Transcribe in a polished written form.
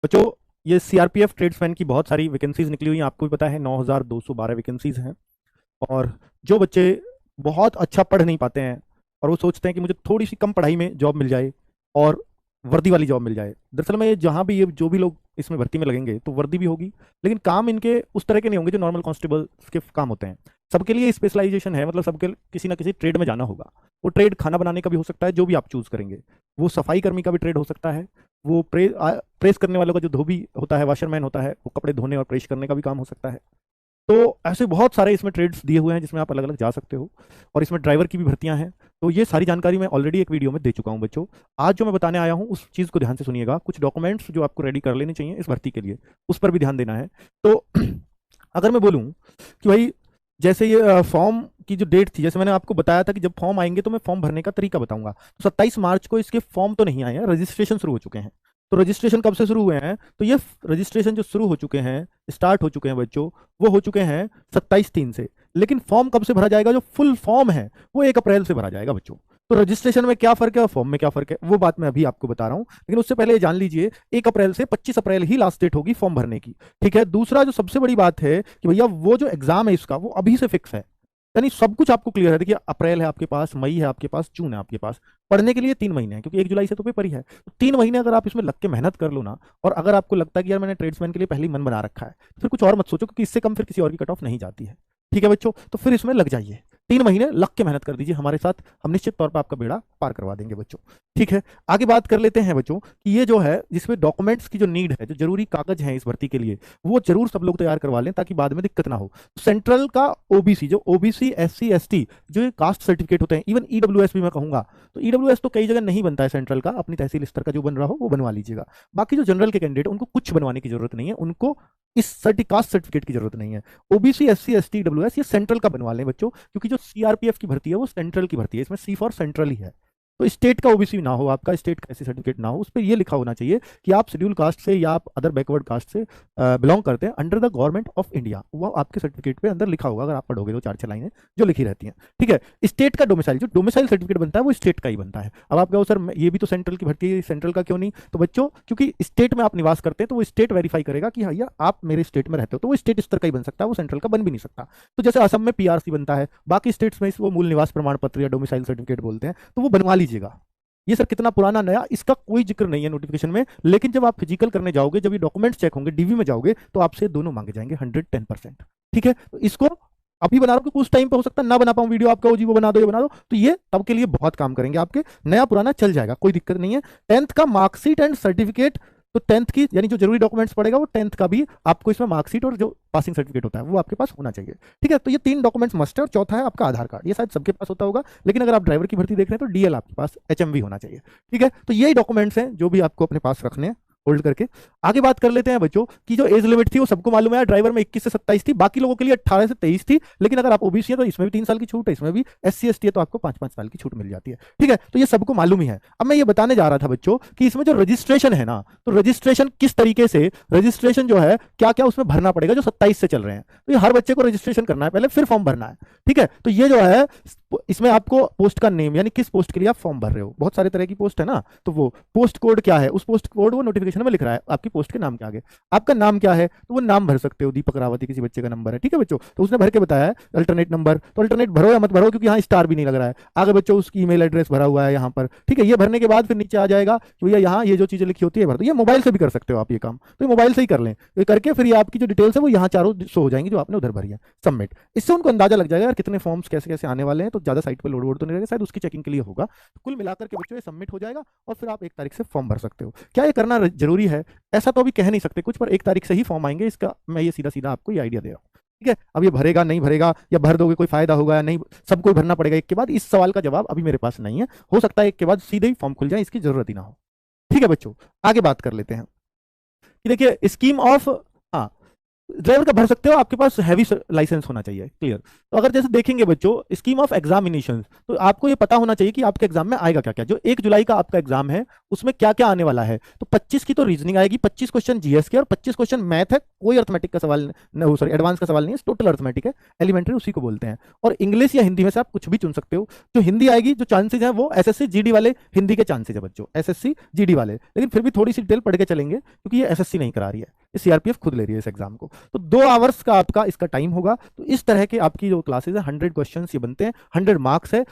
बच्चों, ये CRPF tradesman की बहुत सारी वैकेंसीज निकली हुई हैं, आपको भी पता है 9212 वैकेंसीज हैं। और जो बच्चे बहुत अच्छा पढ़ नहीं पाते हैं और वो सोचते हैं कि मुझे थोड़ी सी कम पढ़ाई में जॉब मिल जाए और वर्दी वाली जॉब मिल जाए, दरअसल में जहाँ भी ये जो भी लोग इसमें भर्ती में लगेंगे तो वर्दी भी होगी, लेकिन काम इनके उस तरह के नहीं होंगे जो नॉर्मल कांस्टेबल के काम होते हैं। सबके लिए स्पेशलाइजेशन है, मतलब सबके किसी ना किसी ट्रेड में जाना होगा। वो ट्रेड खाना बनाने का भी हो सकता है, जो भी आप चूज करेंगे। वो सफाई कर्मी का भी ट्रेड हो सकता है। वो प्रेस करने वालों का जो धोबी होता है, वाशरमैन होता है, वो कपड़े धोने और प्रेस करने का भी काम हो सकता है। तो ऐसे बहुत सारे इसमें ट्रेड्स दिए हुए हैं जिसमें आप अलग अलग जा सकते हो। और इसमें ड्राइवर की भी भर्तियां हैं। तो ये सारी जानकारी मैं ऑलरेडी एक वीडियो में दे चुका हूं बच्चों। आज जो मैं बताने आया हूं उस चीज़ को ध्यान से सुनिएगा। कुछ डॉक्यूमेंट्स जो आपको रेडी कर लेने चाहिए इस भर्ती के लिए, उस पर भी ध्यान देना है। तो अगर मैं बोलूं कि भाई, जैसे ये फॉर्म की जो डेट थी, जैसे मैंने आपको बताया था कि जब फॉर्म आएंगे तो मैं फॉर्म भरने का तरीका बताऊंगा। तो 27 मार्च को इसके फॉर्म तो नहीं आए हैं, रजिस्ट्रेशन शुरू हो चुके हैं। तो रजिस्ट्रेशन कब से शुरू हुए हैं? तो ये रजिस्ट्रेशन जो शुरू हो चुके हैं, स्टार्ट हो चुके हैं बच्चों, वो हो चुके हैं 27/3 से। लेकिन फॉर्म कब से भरा जाएगा? जो फुल फॉर्म है वो 1 अप्रैल से भरा जाएगा बच्चों। तो रजिस्ट्रेशन में क्या फर्क है और फॉर्म में क्या फर्क है, वो बात मैं अभी आपको बता रहा हूं। लेकिन उससे पहले ये जान लीजिए, 1 अप्रैल से 25 अप्रैल ही लास्ट डेट होगी फॉर्म भरने की। ठीक है। दूसरा जो सबसे बड़ी बात है कि भैया वो जो एग्जाम है इसका, वो अभी से फिक्स है। यानी सब कुछ आपको क्लियर है। देखिए, अप्रैल है आपके पास, मई है आपके पास, जून है आपके पास। पढ़ने के लिए 3 महीने हैं, क्योंकि 1 जुलाई से तो पेपर ही है। तो 3 महीने अगर आप इसमें लग के मेहनत कर लो ना, और अगर आपको लगता है कि यार मैंने ट्रेड्समैन के लिए पहले ही मन बना रखा है, तो फिर कुछ और मत सोचो, क्योंकि इससे कम फिर किसी और की कट ऑफ नहीं जाती है। ठीक है बच्चों, तो फिर इसमें लग जाइए। 3 महीने लग के मेहनत कर दीजिए हमारे साथ, हम निश्चित तौर पर आपका बेड़ा पार करवा देंगे बच्चों। ठीक है। आगे बात कर लेते हैं बच्चों कि ये जो है, जिसमें डॉक्यूमेंट्स की जो नीड है, जो जरूरी कागज हैं इस भर्ती के लिए, वो जरूर सब लोग तैयार करवा लें ताकि बाद में दिक्कत ना हो। सेंट्रल का ओबीसी, जो ओबीसी एससी एसटी जो ये कास्ट सर्टिफिकेट होते हैं, इवन ईडब्ल्यूएस भी मैं कहूंगा, तो ईडब्ल्यूएस तो कई जगह नहीं बनता है सेंट्रल का, अपनी तहसील स्तर का जो बन रहा हो वो बनवा लीजिएगा। बाकी जो जनरल के कैंडिडेट, उनको कुछ बनवाने की जरूरत नहीं है, उनको इस कास्ट सर्टिफिकेट की जरूरत नहीं है। ओबीसी एससी एसटी डब्ल्यूएस ये सेंट्रल का बनवा लें बच्चों, क्योंकि जो सीआरपीएफ की भर्ती है वो सेंट्रल की भर्ती है, इसमें सी फॉर सेंट्रल ही है। तो स्टेट का ओबीसी ना हो, आपका स्टेट का एससी सर्टिफिकेट ना हो, उस पर यह लिखा होना चाहिए कि आप शेड्यूल कास्ट से या आप अदर बैकवर्ड कास्ट से बिलोंग करते हैं under the government of India. वो आपके सर्टिफिकेट पे अंदर लिखा होगा, अगर आप पढ़ोगे तो 4-6 लाइनें जो लिखी रहती हैं। ठीक है। स्टेट का डोमिसाइल, जो डोमिसाइल सर्टिफिकेट बनता है वो स्टेट का ही बनता है। अब आप कहो सर ये भी तो सेंट्रल की भर्ती है, सेंट्रल का क्यों नहीं? तो बच्चों, क्योंकि स्टेट में आप निवास करते हैं तो वो स्टेट वेरीफाई करेगा कि हाँ, आप मेरे स्टेट में रहते हो, तो वो स्टेट स्तर का ही बन सकता है, वो सेंट्रल का बन भी नहीं सकता। तो जैसे असम में पीआरसी बनता है, बाकी स्टेट्स में वो मूल निवास प्रमाण पत्र या डोमिसाइल सर्टिफिकेट बोलते हैं, तो वो बनवा लीजिएगा। ये सर कितना पुराना नया, इसका कोई जिक्र नहीं है नोटिफिकेशन में, लेकिन जब आप फिजिकल करने जाओगे, जब ये डॉक्यूमेंट्स चेक होंगे, डीवी में जाओगे, तो आपसे दोनों मांगे जाएंगे 110%। ठीक है। तो इसको अभी बना रहा हूँ कि कुछ टाइम पे हो सकता है ना बना पाऊँ वीडियो, आपका जी वो बना दो ये बना दो, तो ये तब के लिए बहुत काम करेंगे आपके। नया पुराना चल जाएगा, कोई दिक्कत नहीं है। 10th का मार्कशीट एंड सर्टिफिकेट, तो 10th की यानी जो जरूरी डॉक्यूमेंट्स पड़ेगा वो 10th का भी आपको इसमें मार्कशीट और जो पासिंग सर्टिफिकेट होता है वो आपके पास होना चाहिए। ठीक है। तो ये 3 डॉक्यूमेंट्स मस्ट है, और चौथा है आपका आधार कार्ड। ये शायद सबके पास होता होगा, लेकिन अगर आप ड्राइवर की भर्ती देख रहे हैं तो डीएल आपके पास एचएमवी होना चाहिए। ठीक है। तो यही डॉक्यूमेंट्स हैं जो भी आपको अपने पास रखने हैं, होल्ड करके। आगे बात कर लेते हैं बच्चों की जो एज लिमिट थी वो सबको मालूम है, ड्राइवर में 21 से 27 थी, बाकी लोगों के लिए 18 से 23 थी। लेकिन अगर आप ओबीसी है तो इसमें भी 3 साल की छूट है, इसमें भी एससी एसटी है तो आपको 5-5 साल की छूट मिल जाती है। ठीक है। तो ये सबको मालूम ही है। अब मैं ये बताने जा रहा था बच्चों कि इसमें जो रजिस्ट्रेशन है ना, तो रजिस्ट्रेशन किस तरीके से, रजिस्ट्रेशन जो है क्या क्या उसमें भरना पड़ेगा, जो 27 से चल रहे हैं। तो ये हर बच्चे को रजिस्ट्रेशन करना है पहले, फिर फॉर्म भरना है। ठीक है। तो ये जो है, इसमें आपको पोस्ट का नेम, यानी किस पोस्ट के लिए आप फॉर्म भर रहे हो, बहुत सारे तरह की पोस्ट है ना, तो वो पोस्ट कोड क्या है, उस पोस्ट कोड वो नोटिफिकेशन में लिख रहा है आपकी पोस्ट के नाम के आगे। आपका नाम क्या है, तो वो नाम भर सकते हो, दीपक रावती किसी बच्चे का नंबर है। ठीक है बच्चों, तो उसने भर के बताया है अल्टरनेट नंबर, तो अल्टरनेट भरो या मत भरो, क्योंकि यहाँ स्टार भी नहीं लग रहा है। आगे बच्चों उसकी ईमेल एड्रेस भरा हुआ है यहाँ पर। ठीक है। ये भरने के बाद फिर नीचे आ जाएगा कि भैया यहाँ ये जो चीजें लिखी होती है भर दो। ये मोबाइल से भी कर सकते हो आप ये काम, तो ये मोबाइल से ही कर लें। ये करके फिर ये आपकी जो डिटेल्स है वो यहाँ चारों शो हो जाएंगी जो आपने उधर भरी है। सबमिट, इससे उनको अंदाजा लग जाएगा यार कितने फॉर्म्स कैसे कैसे आने वाले हैं, तो ज्यादा साइट पर लोड वोड तो नहीं रहेगा, शायद उसकी चेकिंग के लिए होगा। तो कुल मिलाकर के बच्चों ये सबमिट हो जाएगा और फिर आप 1 तारीख से फॉर्म भर सकते हो। क्या ये करना जरूरी है? ऐसा तो अभी कह नहीं सकते कुछ, पर 1 तारीख से ही फॉर्म आएंगे, इसका मैं ये सीधा सीधा आपको ये आइडिया दे रहा हूँ। ठीक है। अब ये भरेगा नहीं भरेगा, या भर दोगे कोई फायदा होगा या नहीं, सबको ही भरना पड़ेगा एक के बाद, इस सवाल का जवाब अभी मेरे पास नहीं है। हो सकता है एक के बाद सीधे ही फॉर्म खुल जाए, इसकी जरूरत ही ना हो। ठीक है बच्चों, आगे बात कर लेते हैं कि देखिए स्कीम ऑफ, हाँ, ड्राइवर का भर सकते हो, आपके पास हैवी लाइसेंस होना चाहिए। क्लियर। तो अगर जैसे देखेंगे बच्चों स्कीम ऑफ एग्जामिनेशन, तो आपको ये पता होना चाहिए कि आपके एग्जाम में आएगा क्या क्या। जो 1 जुलाई का आपका एग्जाम है उसमें क्या क्या आने वाला है। तो 25 की तो रीजनिंग आएगी, 25 क्वेश्चन जीएस के और 25 क्वेश्चन मैथ है। कोई अर्थमेटिक का सवाल नहीं, सॉरी एडवांस का सवाल नहीं है, टोटल अर्थमेटिक है, एलिमेंट्री उसी को बोलते हैं। और इंग्लिश या हिंदी में से आप कुछ भी चुन सकते हो। जो हिंदी आएगी, जो चांसेज है वो एसएससी जीडी वाले हिंदी के चांसेज है बच्चों, एसएससी जीडी वाले। लेकिन फिर भी थोड़ी सी डिटेल पढ़ के चलेंगे क्योंकि ये एसएससी नहीं करा रही है, सीआरपीएफ खुद ले रही है इस एग्जाम को। तो 2 आवर्स का आपका इसका टाइम होगा। तो इस तरह के आपकी जो क्लासेज है 100 क्वेश्चन ये बनते हैं, 100 मार्क्स है।